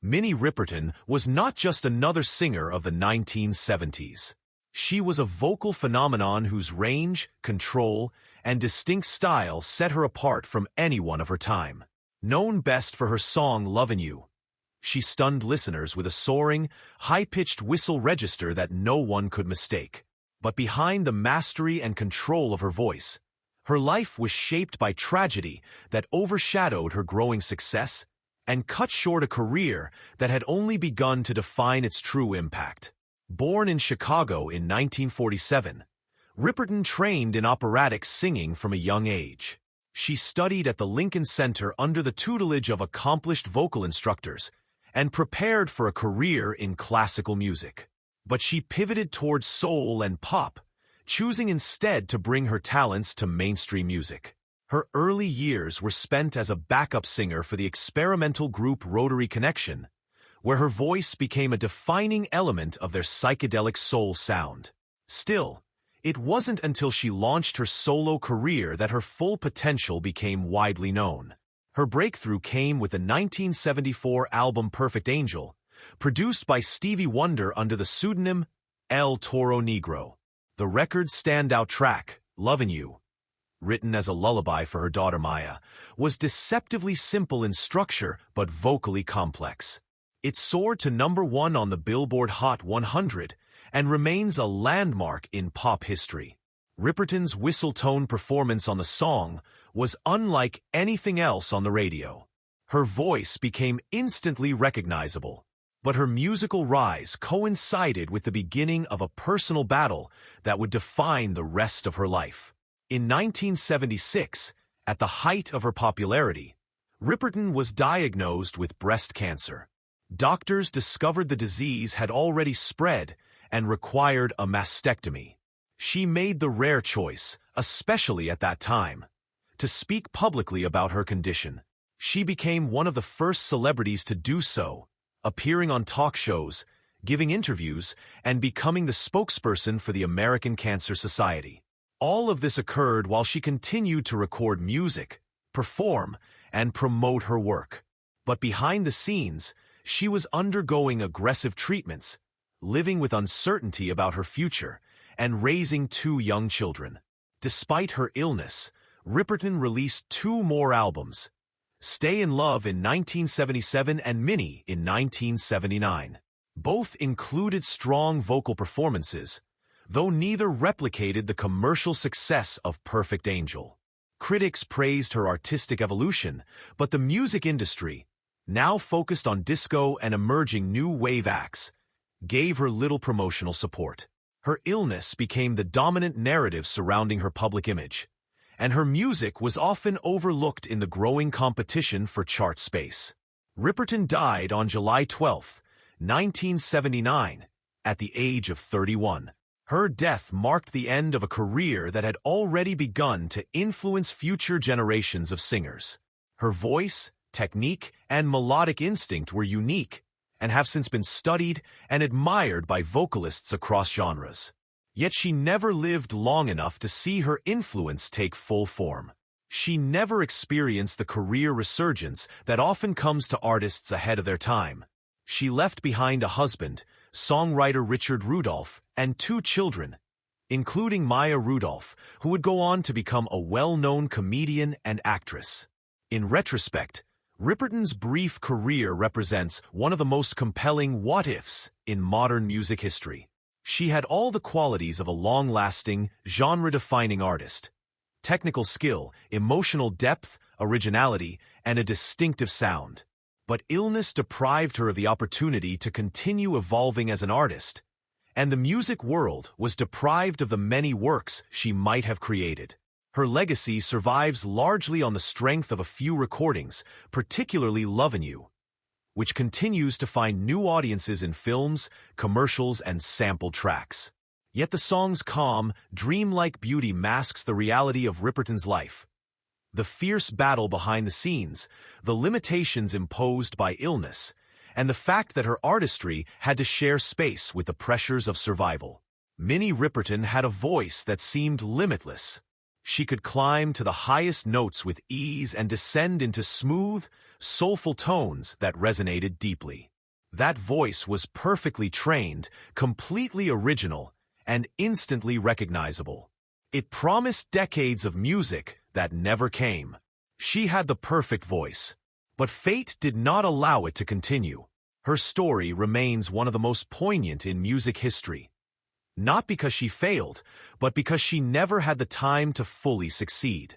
Minnie Riperton was not just another singer of the 1970s. She was a vocal phenomenon whose range, control, and distinct style set her apart from anyone of her time. Known best for her song Lovin' You, she stunned listeners with a soaring, high-pitched whistle register that no one could mistake. But behind the mastery and control of her voice, her life was shaped by tragedy that overshadowed her growing success and cut short a career that had only begun to define its true impact. Born in Chicago in 1947, Riperton trained in operatic singing from a young age. She studied at the Lincoln Center under the tutelage of accomplished vocal instructors and prepared for a career in classical music. But she pivoted towards soul and pop, choosing instead to bring her talents to mainstream music. Her early years were spent as a backup singer for the experimental group Rotary Connection, where her voice became a defining element of their psychedelic soul sound. Still, it wasn't until she launched her solo career that her full potential became widely known. Her breakthrough came with the 1974 album Perfect Angel, produced by Stevie Wonder under the pseudonym El Toro Negro. The record's standout track, Lovin' You, written as a lullaby for her daughter Maya, was deceptively simple in structure but vocally complex. It soared to #1 on the Billboard Hot 100 and remains a landmark in pop history. Riperton's whistle-tone performance on the song was unlike anything else on the radio. Her voice became instantly recognizable, but her musical rise coincided with the beginning of a personal battle that would define the rest of her life. In 1976, at the height of her popularity, Riperton was diagnosed with breast cancer. Doctors discovered the disease had already spread and required a mastectomy. She made the rare choice, especially at that time, to speak publicly about her condition. She became one of the first celebrities to do so, appearing on talk shows, giving interviews, and becoming the spokesperson for the American Cancer Society. All of this occurred while she continued to record music, perform, and promote her work. But behind the scenes, she was undergoing aggressive treatments, living with uncertainty about her future, and raising 2 young children. Despite her illness, Riperton released 2 more albums, Stay in Love in 1977 and Minnie in 1979. Both included strong vocal performances, though neither replicated the commercial success of Perfect Angel. Critics praised her artistic evolution, but the music industry, now focused on disco and emerging new wave acts, gave her little promotional support. Her illness became the dominant narrative surrounding her public image, and her music was often overlooked in the growing competition for chart space. Riperton died on July 12, 1979, at the age of 31. Her death marked the end of a career that had already begun to influence future generations of singers. Her voice, technique, and melodic instinct were unique and have since been studied and admired by vocalists across genres. Yet she never lived long enough to see her influence take full form. She never experienced the career resurgence that often comes to artists ahead of their time. She left behind a husband, songwriter Richard Rudolph, and 2 children, including Maya Rudolph, who would go on to become a well-known comedian and actress. In retrospect, Riperton's brief career represents one of the most compelling what-ifs in modern music history. She had all the qualities of a long-lasting, genre-defining artist: technical skill, emotional depth, originality, and a distinctive sound. But illness deprived her of the opportunity to continue evolving as an artist, and the music world was deprived of the many works she might have created. Her legacy survives largely on the strength of a few recordings, particularly Lovin' You, which continues to find new audiences in films, commercials, and sample tracks. Yet the song's calm, dreamlike beauty masks the reality of Riperton's life: the fierce battle behind the scenes, the limitations imposed by illness, and the fact that her artistry had to share space with the pressures of survival. Minnie Riperton had a voice that seemed limitless. She could climb to the highest notes with ease and descend into smooth, soulful tones that resonated deeply. That voice was perfectly trained, completely original, and instantly recognizable. It promised decades of music that never came. She had the perfect voice, but fate did not allow it to continue. Her story remains one of the most poignant in music history. Not because she failed, but because she never had the time to fully succeed.